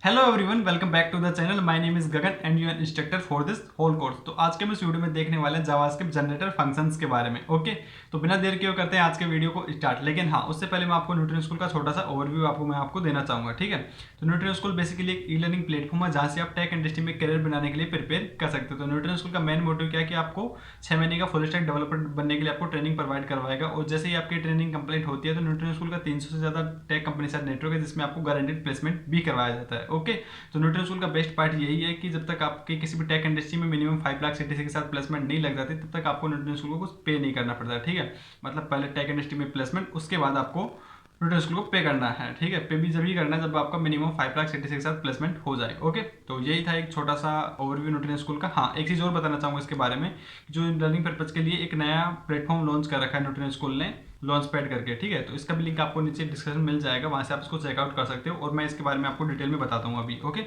Hello everyone, welcome back to the channel. My name is Gagan and you are instructor for this whole course. तो आज के हम इस video में देखने वाले हैं जावास्क्रिप्ट जनरेटर फंक्शंस के बारे में। ओके, तो बिना देर किए करते हैं आज के वीडियो को स्टार्ट। लेकिन हाँ, उससे पहले मैं आपको न्यूट्रिएंट स्कूल का छोटा सा ओवरव्यू आपको देना चाहूंगा। ठीक है, तो न्यूट्रिएंट स्कूल बेसिकली एक ई लर्निंग प्लेटफॉर्म है जहाँ से आप टेक इंडस्ट्री में करियर बनाने के लिए प्रिपेयर कर सकते हो। तो न्यूट्रिएंट स्कूल का मेन मोटिव क्या है कि आपको 6 महीने का फुल स्टैक डेवलपर बनने के लिए आपको ट्रेनिंग प्रोवाइड करवाएगा। और जैसे ही आपकी ट्रेनिंग कंप्लीट होती है तो न्यूट्रिएंट स्कूल का 300 से ज्यादा टेक कंपनी साथ नेटवर्क है जिसमें आपको गारंटीड प्लेसमेंट भी करवाया जाता है। ओके, तो न्यूट्रिएंट स्कूल का बेस्ट पार्ट यही है कि जब तक आपके किसी भी टेक इंडस्ट्री में मिनिमम 5 लाख सीटीसी के साथ प्लेसमेंट नहीं लग जाती तब तक आपको न्यूट्रिएंट स्कूल को कुछ पे नहीं करना पड़ता है। ठीक है, मतलब पहले टेक इंडस्ट्री में प्लेसमेंट, उसके बाद आपको न्यूट्रिएंट स्कूल को पे करना है। ठीक है, पे भी जब ही करना है जब आपका मिनिमम 5 लाख सीटीसी के साथ प्लेसमेंट हो जाए। ओके, तो यही था एक छोटा सा ओवरव्यू न्यूट्रिएंट स्कूल का। हाँ, एक चीज़ और बताना चाहूँगा इसके बारे में, जो लर्निंग पर्पज के लिए एक नया प्लेटफॉर्म लॉन्च कर रखा है न्यूट्रिएंट स्कूल ने, लॉन्च पैड करके। ठीक है, तो इसका भी लिंक आपको नीचे डिस्क्रिप्शन मिल जाएगा, वहाँ से आप इसको चेकआउट कर सकते हो और मैं इसके बारे में आपको डिटेल में बताता हूँ अभी। ओके,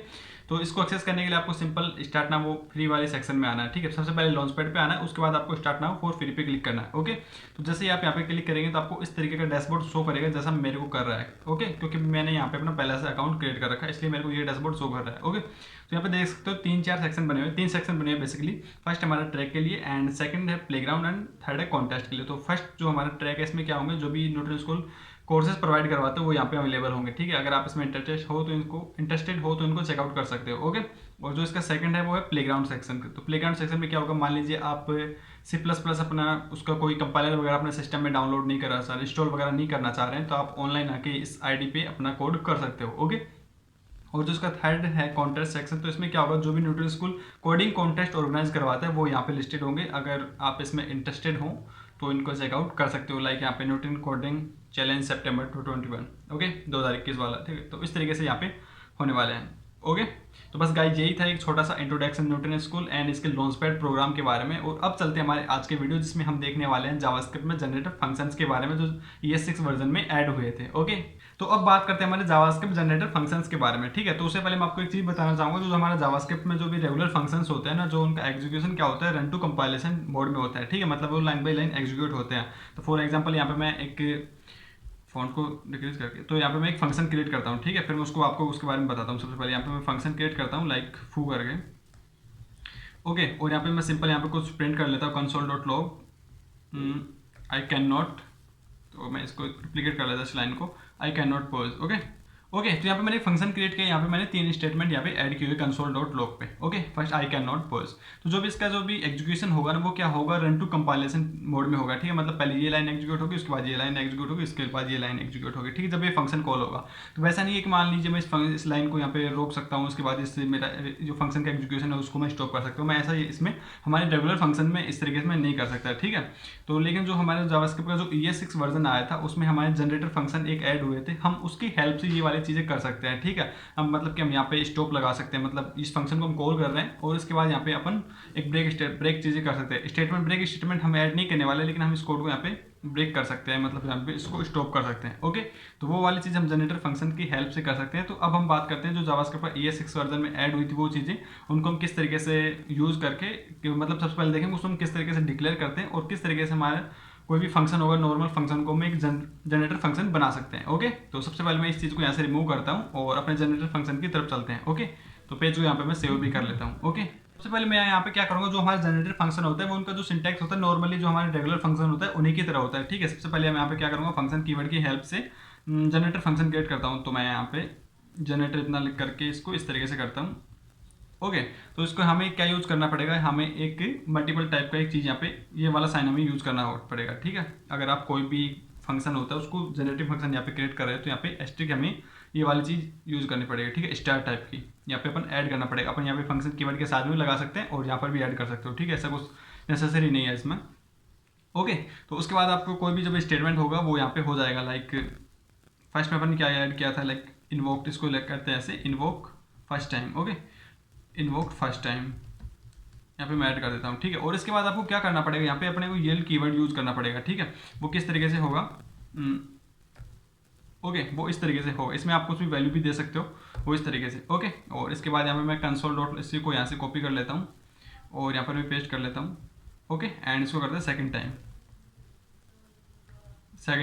तो इसको एक्सेस करने के लिए आपको सिंपल स्टार्ट नाउ वो फ्री वाले सेक्शन में आना है। ठीक है, सबसे पहले लॉन्च पैड पे आना है, उसके बाद आपको स्टार्ट नाउ फॉर फ्री पे क्लिक करना है। ओके, तो जैसे ही आप यहाँ पे क्लिक करेंगे तो आपको इस तरीके का डैशबोर्ड शो करेगा जैसा मेरे को कर रहा है। ओके, क्योंकि मैंने यहाँ पे अपना पहले से अकाउंट क्रिएट कर रखा है इसलिए मेरे को ये डैशबोर्ड शो कर रहा है। ओके, तो यहाँ पे देख सकते हो 3-4 सेक्शन बने हुए, 3 सेक्शन बने हुए बेसिकली। फर्स्ट हमारा ट्रैक के लिए एंड सेकंड है प्लेग्राउंड एंड थर्ड है कॉन्टेस्ट के लिए। तो फर्स्ट जो हमारा ट्रैक है इसमें क्या होंगे, जो भी न्यूट्रिएंट स्कूल कोर्सेज प्रोवाइड करवाते हो वो यहाँ पे अवेलेबल होंगे। ठीक है, अगर आप इसमें इंटरेस्टेड हो तो इनको चेकआउट कर सकते हो। ओके, और जो इसका सेकंड है वो है प्लेग्राउंड सेक्शन। तो प्लेग्राउंड सेक्शन में क्या होगा, मान लीजिए आप C++ अपना उसका कोई कंपाइलर वगैरह अपने सिस्टम में डाउनलोड नहीं कर रहा सर, इंस्टॉल वगैरह नहीं करना चाह रहे हैं, तो आप ऑनलाइन आके इस आईडी पे अपना कोड कर सकते हो। ओके, और जो इसका थर्ड है कॉन्टेस्ट सेक्शन, तो इसमें क्या होगा, जो भी nutrient school coding contest organize करवाता है वो यहाँ पे लिस्टेड होंगे। अगर आप इसमें इंटरेस्टेड हो तो इनको चेकआउट कर सकते हो। लाइक यहाँ पे न्यूट्रिएंट कोडिंग चैलेंज सितंबर 2021, ओके 2021 वाला। ठीक है, तो इस तरीके से यहाँ पे होने वाले हैं। ओके, तो बस गाइस यही था एक छोटा सा इंट्रोडक्शन न्यूट्रिएंट स्कूल एंड इसके लॉन्चपैड प्रोग्राम के बारे में। और अब चलते हैं हमारे आज के वीडियो जिसमें हम देखने वाले हैं जावास्क्रिप्ट में जनरेटर फंक्शंस के बारे में जो ES6 वर्जन में ऐड हुए थे। ओके, तो अब बात करते हैं हमारे जावास्क्रिप्ट जनरेटर फंक्शंस के बारे में। ठीक है, तो उससे पहले मैं आपको एक चीज़ बताना चाहूँगा, जो हमारा जावास्क्रिप्ट में जो भी रेगुलर फंक्शंस होते हैं ना, जो उनका एग्जीक्यूशन क्या होता है, रन टू कंपाइलेशन मोड में होता है। ठीक है, मतलब वो लाइन बाई लाइन एग्जीक्यूट होते हैं। तो फॉर एग्जाम्पल यहाँ पे मैं एक फॉन्ट को डिक्रीज करके, तो यहाँ पे मैं एक फंक्शन क्रिएट करता हूँ। ठीक है, फिर मैं उसको आपको उसके बारे में बताता हूँ। सबसे पहले यहाँ पे मैं फंक्शन क्रिएट करता हूँ लाइक फू करके। ओके, और यहाँ पे मैं सिंपल यहाँ पे कुछ प्रिंट कर लेता हूँ console.log आई कैन नॉट, तो मैं इसको रिप्लिकेट कर लेता इस लाइन को, I can not pause. Okay, okay, तो यहाँ पे मैंने एक फंक्शन क्रिएट किया, यहाँ पे मैंने 3 स्टेटमेंट यहाँ पे ऐड किए हुए console.log पे। Okay, first I can not pause, तो जो भी इसका जो भी एग्जीक्यूशन होगा ना वो क्या होगा, रन टू कंपाइलेशन मोड में होगा। ठीक है, मतलब पहले ये लाइन एग्जीक्यूट होगी, उसके बाद ये लाइन एग्जीक्यूट होगी, उसके बाद ये लाइन एग्जीक्यूट होगी। ठीक है, जब ये फंक्शन कॉल होगा। तो वैसा नहीं है कि मान लीजिए मैं इस लाइन को यहाँ पे रोक सकता हूँ, उसके बाद इससे मेरा जो फंक्शन का एग्जीक्यूशन है उसको मैं स्टॉप कर सकता हूँ। मैं ऐसा इसमें हमारे रेगुलर फंक्शन में इस तरीके से मैं नहीं कर सकता। ठीक है, तो लेकिन जो हमारे जावास्क्रिप्ट का जो ES6 वर्जन आया था उसमें हमारे जनरेटर फंक्शन एक ऐड हुए थे, हम उसकी हेल्प से ये वाली चीज़ें कर सकते हैं। ठीक है, हम मतलब कि हम यहाँ पे स्टॉप लगा सकते हैं, मतलब इस फंक्शन को हम कॉल कर रहे हैं और इसके बाद यहाँ पे अपन एक ब्रेक चीज़ें कर सकते हैं। स्टेटमेंट हम ऐड नहीं करने वाले, लेकिन हम इस कोड को यहाँ पे ब्रेक कर सकते हैं, मतलब यहाँ पे इसको स्टॉप कर सकते हैं। ओके, तो वो वाली चीज़ हम जनरेटर फंक्शन की हेल्प से कर सकते हैं। तो अब हम बात करते हैं जो जावास्क्रिप्ट पर ES6 वर्जन में ऐड हुई थी वो चीज़ें, उनको हम किस तरीके से यूज़ करके, मतलब सबसे पहले देखेंगे उसको हम किस तरीके से डिक्लेयर करते हैं और किस तरीके से हमारा कोई भी फंक्शन होगा नॉर्मल फंक्शन को हम एक जनरेटर फंक्शन बना सकते हैं। ओके, तो सबसे पहले मैं इस चीज़ को यहाँ से रिमूव करता हूँ और अपने जनरेटर फंक्शन की तरफ चलते हैं। ओके, तो पेज को यहाँ पे मैं सेव भी कर लेता हूँ। ओके, सबसे पहले मैं यहाँ पे क्या करूँगा, जो हमारा जनरेटर फंक्शन होता है वो उनका जो सिंटैक्स होता है नॉर्मली जो हमारे रेगुलर फंक्शन होता है उन्हीं की तरह होता है। ठीक है, सबसे पहले मैं यहाँ पे क्या करूँगा, फंक्शन कीवर्ड की हेल्प से जनरेटर फंक्शन क्रिएट करता हूँ। तो मैं यहाँ पे जनरेटर इतना लिख करके इसको इस तरीके से करता हूँ। ओके, तो इसको हमें क्या यूज़ करना पड़ेगा, हमें एक मल्टीपल टाइप का एक चीज़ यहाँ पे ये वाला साइन हमें यूज़ करना पड़ेगा। ठीक है, अगर आप कोई भी फंक्शन होता है उसको जनरेटिव फंक्शन यहाँ पे क्रिएट कर रहे हैं तो यहाँ पे एस्ट्रिक हमें ये वाली चीज़ यूज़ करनी पड़ेगी। ठीक है, स्टार टाइप की यहाँ पे अपन ऐड करना पड़ेगा। अपन यहाँ पे फंक्शन कीवर्ड के साथ भी लगा सकते हैं और यहाँ पर भी ऐड कर सकते हो। ठीक है, ऐसा कुछ नेसेसरी नहीं है इसमें। ओके, तो उसके बाद आपको कोई भी जब स्टेटमेंट होगा वो यहाँ पे हो जाएगा। लाइक फर्स्ट में अपन क्या ऐड किया था, लाइक इन्वोक, इसको करते हैं ऐसे invoke first time. Okay, invoke first time यहाँ पे मैं ऐड कर देता हूँ। ठीक है, और इसके बाद आपको क्या करना पड़ेगा, यहाँ पे अपने को येल कीवर्ड यूज करना पड़ेगा। ठीक है, वो किस तरीके से होगा, ओके, वो इस तरीके से होगा, इसमें आप कुछ भी वैल्यू भी दे सकते हो, वो इस तरीके से। ओके, और इसके बाद यहाँ पे मैं कंसोल डॉट इसी को यहाँ से कॉपी कर लेता हूँ और यहाँ पर भी पेस्ट कर लेता हूँ। ओके, एंड इसको करते हैं सेकेंड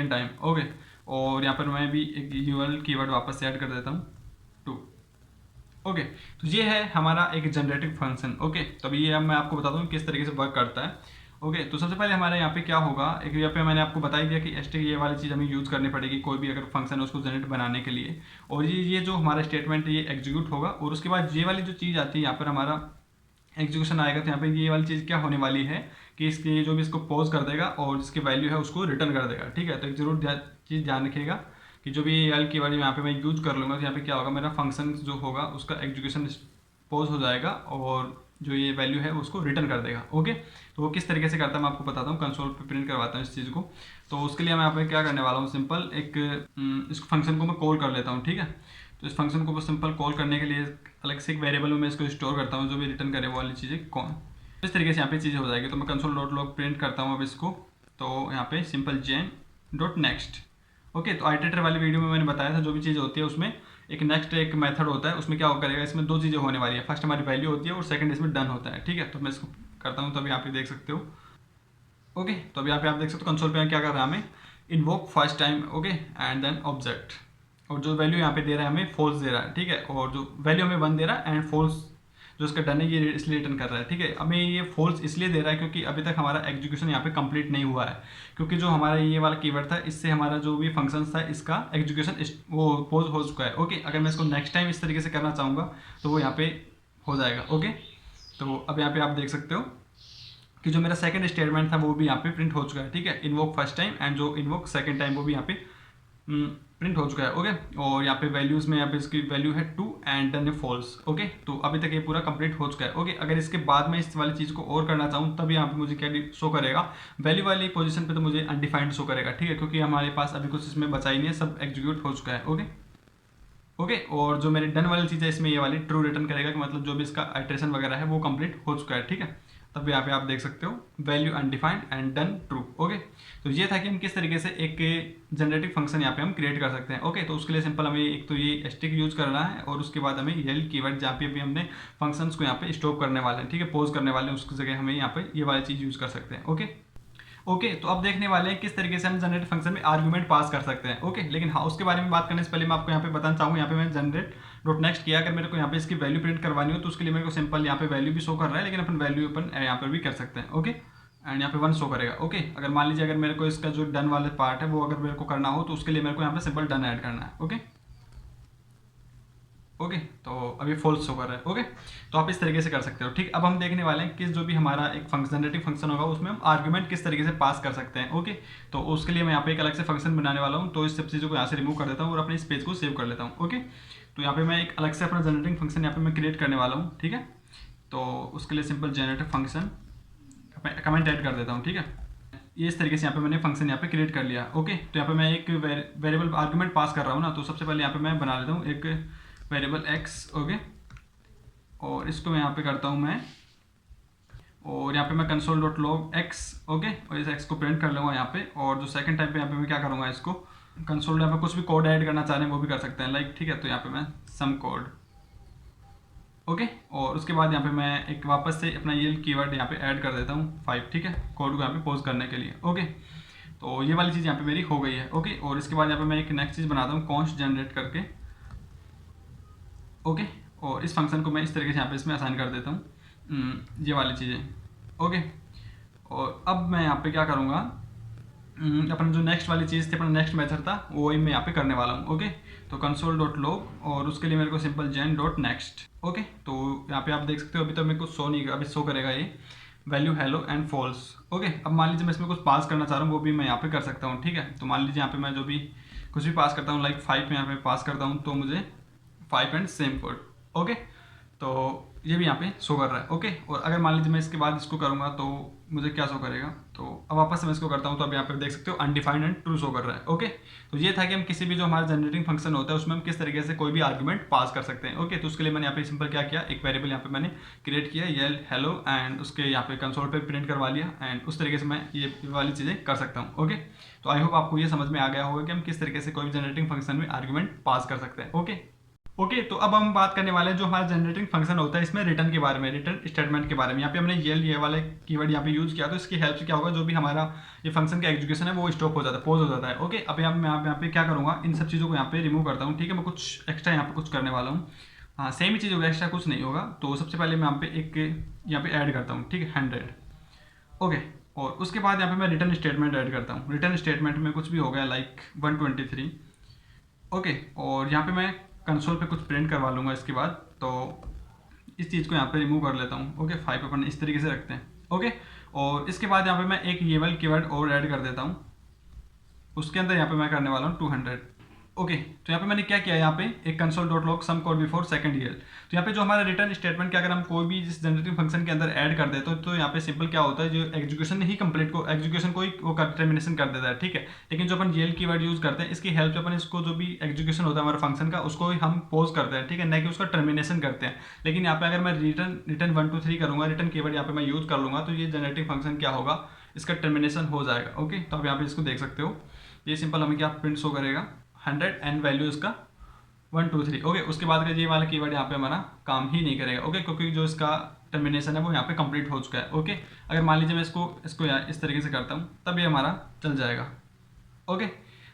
टाइम। ओके, और यहाँ पर मैं भी एक यूएल कीवर्ड वापस से ऐड कर देता हूँ 2। ओके, तो ये है हमारा एक जनरेटिव फंक्शन। ओके, तो अभी ये अब मैं आपको बताता हूँ किस तरीके से वर्क करता है। ओके, तो सबसे पहले हमारे यहाँ पे क्या होगा, एक यहाँ पे मैंने आपको बता ही दिया कि एस्टिक ये वाली चीज़ हमें यूज़ करनी पड़ेगी कोई भी अगर फंक्शन है उसको जनरेट बनाने के लिए। और ये जो हमारा स्टेटमेंट है ये एग्जीक्यूट होगा, और उसके बाद ये वाली जो चीज़ आती है यहाँ पर हमारा एग्जीक्यूशन आएगा। तो यहाँ पे ये वाली चीज़ क्या होने वाली है कि इसके जो भी इसको पॉज कर देगा और जिसकी वैल्यू है उसको रिटर्न कर देगा। ठीक है, तो एक जरूर चीज़ ध्यान रखिएगा कि जो भी एल की वैल्यू यहाँ पे मैं यूज कर लूँगा तो यहाँ पे क्या होगा, मेरा फंक्शन जो होगा उसका एग्जीक्यूशन पॉज हो जाएगा और जो ये वैल्यू है उसको रिटर्न कर देगा। ओके, तो वो किस तरीके से करता है मैं आपको बताता हूँ, कंसोल पे प्रिंट करवाता हूँ इस चीज़ को। तो उसके लिए मैं यहाँ पे क्या करने वाला हूँ, सिंपल एक इस फंक्शन को मैं कॉल कर लेता हूँ। ठीक है, तो इस फंक्शन को सिंपल कॉल करने के लिए अलग से एक वेरिएबल में मैं इसको स्टोर करता हूँ, जो भी रिटर्न करे वो वाली चीज़ें कौन, इस तरीके से यहाँ पे चीज़ें हो जाएगी। तो मैं कंसोल डॉट लॉग प्रिंट करता हूँ अब इसको, तो यहाँ पे सिंपल जेन डॉट नेक्स्ट। ओके, तो आइटरेटर वाली वीडियो में मैंने बताया था जो भी चीज़ होती है उसमें एक नेक्स्ट एक मेथड होता है, उसमें क्या करेगा, इसमें दो चीज़ें होने वाली है, फर्स्ट हमारी वैल्यू होती है और सेकंड इसमें डन होता है। ठीक है, तो मैं इसको करता हूँ, तो अभी आप ये देख सकते हो। ओके, तो अभी यहाँ पे आप देख सकते हो कंसोल पे क्या कर रहा है हमें, invoke first time. Okay, and then object, और जो वैल्यू यहाँ पे दे रहा है हमें फॉल्स दे रहा है। ठीक है, और जो वैल्यू हमें 1 दे रहा है एंड फॉल्स जो इसका डन है ये इसलिए रिटर्न कर रहा है। ठीक है, हमें ये फॉल्स इसलिए दे रहा है क्योंकि अभी तक हमारा एग्जीक्यूशन यहाँ पे कंप्लीट नहीं हुआ है, क्योंकि जो हमारा ये वाला कीवर्ड था इससे हमारा जो भी फंक्शन था इसका एग्जीक्यूशन वो पोज हो चुका है। ओके, अगर मैं इसको नेक्स्ट टाइम इस तरीके से करना चाहूँगा तो वो यहाँ पे हो जाएगा। ओके, तो अब यहाँ पे आप देख सकते हो कि जो मेरा सेकंड स्टेटमेंट था वो भी यहाँ पे प्रिंट हो चुका है। ठीक है, इन्वोक फर्स्ट टाइम एंड जो इन्वोक सेकंड टाइम वो भी यहाँ पे प्रिंट हो चुका है। ओके, और यहाँ पे वैल्यूज़ में यहाँ पे इसकी वैल्यू है 2 एंड डन फॉल्स। ओके, तो अभी तक ये पूरा कंप्लीट हो चुका है। ओके, अगर इसके बाद में इस वाली चीज़ को और करना चाहूँ तब यहाँ पे मुझे क्या शो करेगा, वैल्यू वाली पोजीशन पे तो मुझे अनडिफाइंड शो करेगा। ठीक है, क्योंकि हमारे पास अभी कुछ इसमें बचा ही नहीं है, सब एग्जीक्यूट हो चुका है। ओके, और जो मेरी डन वाली चीज़ है इसमें ये वाली ट्रू रिटर्न करेगा कि मतलब जो भी इसका आइटरेशन वगैरह है वो कंप्लीट हो चुका है। ठीक है, तब यहाँ पे आप देख सकते हो value undefined and done true. Okay, तो ये था कि हम किस तरीके से एक जनरेटिव फंक्शन यहाँ पे हम क्रिएट कर सकते हैं। ओके, तो उसके लिए सिंपल हमें एक तो ये स्टिक यूज करना है और उसके बाद हमें यल कीवर्ड जहाँ पे अभी हमने फंक्शंस को यहाँ पे स्टॉप करने वाले हैं। ठीक है, पॉज करने वाले हैं, उसकी जगह हमें यहाँ पे ये वाली चीज़ यूज कर सकते हैं। ओके, तो अब देखने वाले हैं किस तरीके से हम जनरेट फंक्शन में आर्गुमेंट पास कर सकते हैं। ओके, लेकिन हाँ उसके बारे में बात करने से पहले मैं आपको यहाँ पे बताना चाहूँगा, यहाँ पे मैं जनरेट डॉट नेक्स्ट किया, अगर मेरे को यहाँ पे इसकी वैल्यू प्रिंट करवानी हो तो उसके लिए मेरे को सिंपल यहाँ पे वैल्यू भी शो कर रहा है, लेकिन अपन वैल्यू अपन यहाँ पर भी कर सकते हैं। ओके, एंड यहाँ पे 1 शो करेगा। ओके, अगर मान लीजिए अगर मेरे को इसका जो डन वाले पार्ट है वो अगर मेरे को करना हो तो उसके लिए मेरे को यहाँ पे सिंपल डन ऐड करना है। ओके, तो अभी फॉल्स शो कर रहा है। ओके, तो आप इस तरीके से कर सकते हो। ठीक, अब हम देखने वाले हैं कि जो भी हमारा एक जनरेटिव फंक्शन होगा उसमें हम आर्गुमेंट किस तरीके से पास कर सकते हैं। ओके, तो उसके लिए मैं यहाँ पे एक अलग से फंक्शन बनाने वाला हूँ, तो इस सब चीज़ों को यहाँ से रिमूव कर देता हूँ और अपने इस पेज को सेव कर लेता हूँ। ओके, तो यहाँ पे मैं एक अलग से अपना जनरेटिंग फंक्शन यहाँ पे मैं क्रिएट करने वाला हूँ। ठीक है, तो उसके लिए simple generative function comment add कर देता हूँ। ठीक है, ये इस तरीके से यहाँ पे मैंने फंक्शन यहाँ पे क्रिएट कर लिया। ओके, तो यहाँ पे मैं एक वेरिएबल आर्गुमेंट पास कर रहा हूँ ना, तो सबसे पहले यहाँ पे मैं बना लेता हूँ एक वेरिएबल x। ओके, और इसको मैं यहाँ पे करता हूँ मैं, और यहाँ पे मैं console dot log x। Okay, और इस x को प्रिंट कर लूँगा यहाँ पे, और जो सेकंड टाइम पे यहाँ पे मैं क्या करूँगा, इसको कंसोल यहाँ पे कुछ भी कोड ऐड करना चाह रहे हैं वो भी कर सकते हैं लाइक। ठीक है, तो यहाँ पे मैं सम कोड। ओके, और उसके बाद यहाँ पे मैं एक वापस से अपना ये कीवर्ड यहाँ पे ऐड कर देता हूँ 5। ठीक है, कोड को यहाँ पे पोज करने के लिए। ओके, तो ये वाली चीज़ यहाँ पे मेरी हो गई है। ओके, और इसके बाद यहाँ पे मैं एक नेक्स्ट चीज़ बनाता हूँ कॉन्स्ट जनरेट करके। ओके, और इस फंक्शन को मैं इस तरीके से यहाँ पे इसमें असाइन कर देता हूँ ये वाली चीज़ें। ओके, और अब मैं यहाँ पे क्या करूँगा, अपना जो नेक्स्ट वाली चीज़ थी, अपना नेक्स्ट मेथड था वो ही मैं यहाँ पे करने वाला हूँ। ओके, तो कंसोल डॉट लॉग, और उसके लिए मेरे को सिंपल जेन डॉट नेक्स्ट। ओके, तो यहाँ पे आप देख सकते हो अभी तो मेरे को शो नहीं, अभी शो करेगा ये value hello and false. Okay, अब मान लीजिए मैं इसमें कुछ पास करना चाह रहा हूँ वो भी मैं यहाँ पे कर सकता हूँ। ठीक है, तो मान लीजिए यहाँ पे मैं जो भी कुछ भी पास करता हूँ लाइक 5 में यहाँ पे पास करता हूँ तो मुझे 5 एंड सेम कोड। ओके, तो ये भी यहाँ पे शो कर रहा है। ओके, और अगर मान लीजिए मैं इसके बाद इसको करूँगा तो मुझे क्या शो करेगा, तो अब वापस से मैं इसको करता हूँ तो अब यहाँ पे देख सकते हो अनडिफाइंड एंड ट्रू शो कर रहा है। ओके, तो ये था कि हम किसी भी जो हमारा जनरेटिंग फंक्शन होता है उसमें हम किस तरीके से कोई भी आर्गुमेंट पास कर सकते हैं। ओके, तो उसके लिए मैंने यहाँ पे सिंपल क्या किया, एक वेरिएबल यहाँ पे मैंने क्रिएट किया येल हेलो, एंड उसके यहाँ पे कंसोल पे प्रिंट करवा लिया, एंड उस तरीके से मैं ये वाली चीज़ें कर सकता हूँ। ओके, तो आई होप आपको ये समझ में आ गया होगा कि हम किस तरीके से कोई भी जनरेटिंग फंक्शन में आर्गुमेंट पास कर सकते हैं। ओके, तो अब हम बात करने वाले हैं जो हमारा जनरेटिंग फंक्शन होता है इसमें रिटर्न के बारे में, रिटर्न स्टेटमेंट के बारे में। यहाँ पे हमने ये वाले कीवर्ड यहाँ पे यूज किया, तो इसकी हेल्प से क्या होगा, जो भी हमारा ये फंक्शन का एग्जीक्यूशन है वो स्टॉप हो जाता है, पॉज हो जाता है। ओके, अब मैं यहाँ पे क्या करूँगा, इन सब चीज़ों को यहाँ पे रिमूव करता हूँ। ठीक है, मैं कुछ एक्स्ट्रा यहाँ पे कुछ करने वाला हूँ, हाँ सेम ही चीज़ होगा, एक्स्ट्रा कुछ नहीं होगा। तो सबसे पहले मैं यहाँ पे ऐड करता हूँ, ठीक है, 100। ओके, और उसके बाद यहाँ पे मैं रिटर्न स्टेटमेंट ऐड करता हूँ। रिटर्न स्टेटमेंट में कुछ भी हो गया लाइक 123। ओके, और यहाँ पे मैं कंसोल पे कुछ प्रिंट करवा लूँगा इसके बाद। तो इस चीज़ को यहाँ पे रिमूव कर लेता हूँ। ओके, 5 अपन इस तरीके से रखते हैं। ओके, और इसके बाद यहाँ पे मैं एक ये वाला कीवर्ड और ऐड कर देता हूँ। उसके अंदर यहाँ पे मैं करने वाला हूँ 200। ओके, तो यहाँ पे मैंने क्या किया, यहाँ पे एक console dot log some code before second year. तो यहाँ पे जो हमारा रिटर्न स्टेटमेंट के अगर हम कोई भी इस जनरेटिंग फंक्शन के अंदर ऐड कर देते तो यहाँ पे सिंपल क्या होता है, जो एग्जीक्यूशन ही कंप्लीट को एग्जीक्यूशन को ही वो टर्मिनेशन कर देता है, ठीक है। लेकिन जो अपन जेल कीवर्ड यूज करते हैं, इसकी हेल्प से अपन इसको जो भी एग्जीक्यूशन होता है हमारे फंक्शन का, उसको ही हम पोज करते हैं, ठीक है, न कि उसका टर्मिनेशन करते हैं। लेकिन यहाँ पे अगर मैं रिटर्न 1 2 3 करूँगा, रिटर्न कीवर्ड यहाँ पे मैं यूज कर लूँगा, तो ये जनरेटिंग फंक्शन क्या होगा, इसका टर्मिनेशन हो जाएगा। ओके, तो आप यहाँ पे इसको देख सकते हो, ये सिंपल हमें क्या प्रिंट शो करेगा 100 एंड वैल्यू इसका 1 2 3। ओके, उसके बाद का ये वाला कीवर्ड यहाँ पे हमारा काम ही नहीं करेगा। ओके, क्योंकि जो इसका टर्मिनेशन है वो यहाँ पे कंप्लीट हो चुका है। ओके, अगर मान लीजिए मैं इसको इस तरीके से करता हूँ, तब ये हमारा चल जाएगा। ओके,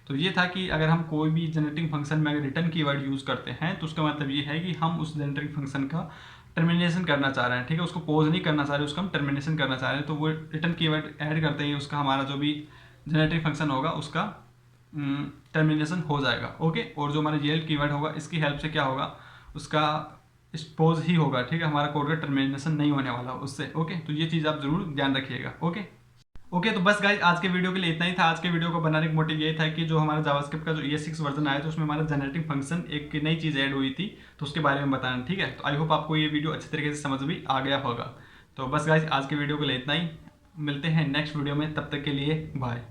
तो ये था कि अगर हम कोई भी जनरेटिंग फंक्शन में अगर रिटर्न कीवर्ड यूज़ करते हैं तो उसका मतलब ये है कि हम उस जनरेटिंग फंक्शन का टर्मिनेशन करना चाह रहे हैं, ठीक है, उसको पोज नहीं करना चाह रहे, उसका हम टर्मिनेशन करना चाह रहे हैं। तो वो रिटर्न कीवर्ड ऐड करते ही उसका हमारा जो भी जनरेटिंग फंक्शन होगा उसका टर्मिनेशन हो जाएगा। ओके, और जो हमारा येल कीवर्ड होगा इसकी हेल्प से क्या होगा, उसका पोज ही होगा, ठीक है, हमारा कोड का टर्मिनेशन नहीं होने वाला उससे। ओके, तो ये चीज़ आप जरूर ध्यान रखिएगा। ओके, तो बस गाइज आज के वीडियो के लिए इतना ही था। आज के वीडियो को बनाने का मोटिव ये था कि जो हमारा जावास्क्रिप्ट का जो ES6 वर्जन आया था उसमें हमारा जनरेटिंग फंक्शन एक नई चीज़ ऐड हुई थी, तो उसके बारे में बताना, ठीक है। तो आई होप आपको ये वीडियो अच्छी तरीके से समझ भी आ गया होगा। तो बस गाइज आज के वीडियो के लिए इतना ही, मिलते हैं नेक्स्ट वीडियो में, तब तक के लिए बाय।